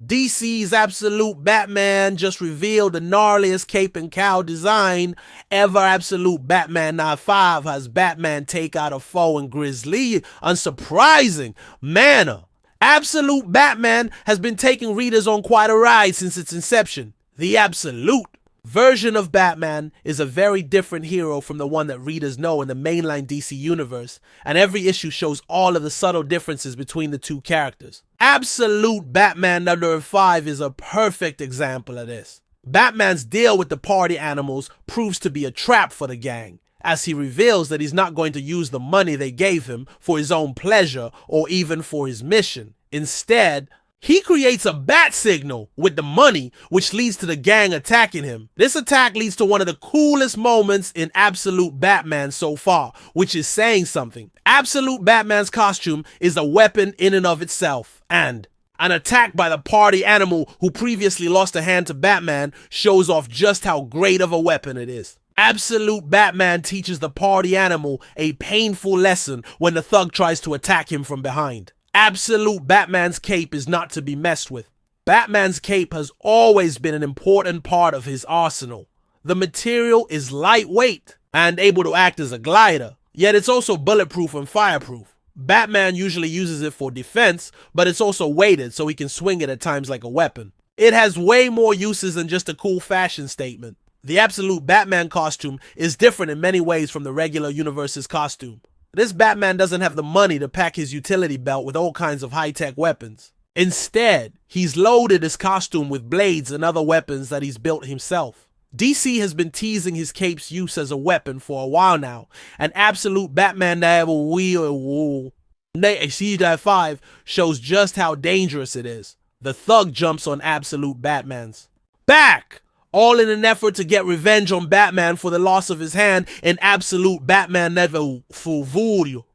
DC's Absolute Batman just revealed the gnarliest cape and cowl design ever. Absolute Batman 95 has Batman take out a foe in grisly, unsurprising manner. Absolute Batman has been taking readers on quite a ride since its inception. The Absolute version of Batman is a very different hero from the one that readers know in the mainline DC universe, and every issue shows all of the subtle differences between the two characters. Absolute Batman number 5 is a perfect example of this. Batman's deal with the party animals proves to be a trap for the gang, as he reveals that he's not going to use the money they gave him for his own pleasure or even for his mission. Instead, he creates a bat signal with the money, which leads to the gang attacking him. This attack leads to one of the coolest moments in Absolute Batman so far, which is saying something. Absolute Batman's costume is a weapon in and of itself, and an attack by the party animal who previously lost a hand to Batman shows off just how great of a weapon it is. Absolute Batman teaches the party animal a painful lesson when the thug tries to attack him from behind. Absolute Batman's cape is not to be messed with. Batman's cape has always been an important part of his arsenal. The material is lightweight and able to act as a glider, yet it's also bulletproof and fireproof. Batman usually uses it for defense, but it's also weighted so he can swing it at times like a weapon. It has way more uses than just a cool fashion statement. The Absolute Batman costume is different in many ways from the regular universe's costume. This Batman doesn't have the money to pack his utility belt with all kinds of high-tech weapons. Instead, he's loaded his costume with blades and other weapons that he's built himself. DC has been teasing his cape's use as a weapon for a while now, and Absolute Batman 5 shows just how dangerous it is. The thug jumps on Absolute Batman's back, all in an effort to get revenge on Batman for the loss of his hand in Absolute Batman Never Full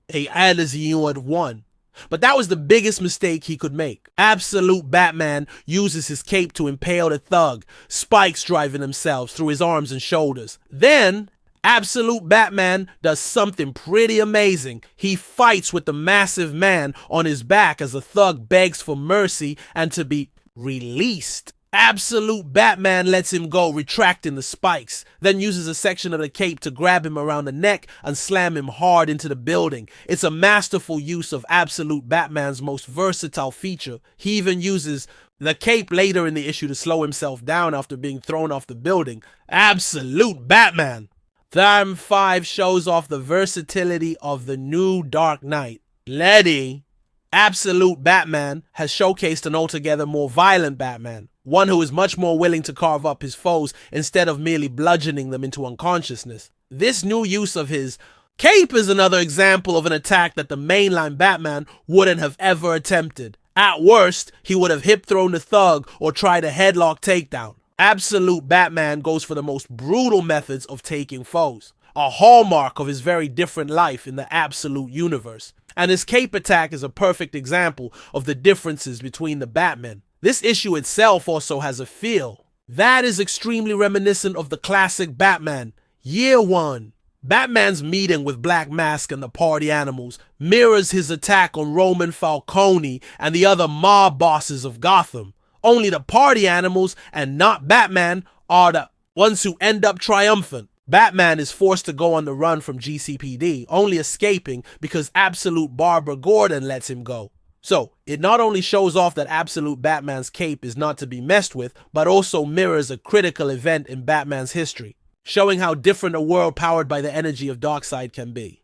a Alizion 1. But that was the biggest mistake he could make. Absolute Batman uses his cape to impale the thug, spikes driving themselves through his arms and shoulders. Then, Absolute Batman does something pretty amazing. He fights with the massive man on his back as the thug begs for mercy and to be released. Absolute Batman lets him go, retracting the spikes, then uses a section of the cape to grab him around the neck and slam him hard into the building. It's a masterful use of Absolute Batman's most versatile feature. He even uses the cape later in the issue to slow himself down after being thrown off the building. Absolute Batman! Time 5 shows off the versatility of the new Dark Knight. Letty, Absolute Batman has showcased an altogether more violent Batman. One who is much more willing to carve up his foes instead of merely bludgeoning them into unconsciousness. This new use of his cape is another example of an attack that the mainline Batman wouldn't have ever attempted. At worst, he would have hip-thrown the thug or tried a headlock takedown. Absolute Batman goes for the most brutal methods of taking foes, a hallmark of his very different life in the Absolute universe. And his cape attack is a perfect example of the differences between the Batmen. This issue itself also has a feel that is extremely reminiscent of the classic Batman, Year 1. Batman's meeting with Black Mask and the party animals mirrors his attack on Roman Falcone and the other mob bosses of Gotham. Only the party animals and not Batman are the ones who end up triumphant. Batman is forced to go on the run from GCPD, only escaping because Absolute Barbara Gordon lets him go. So, it not only shows off that Absolute Batman's cape is not to be messed with, but also mirrors a critical event in Batman's history, showing how different a world powered by the energy of Darkseid can be.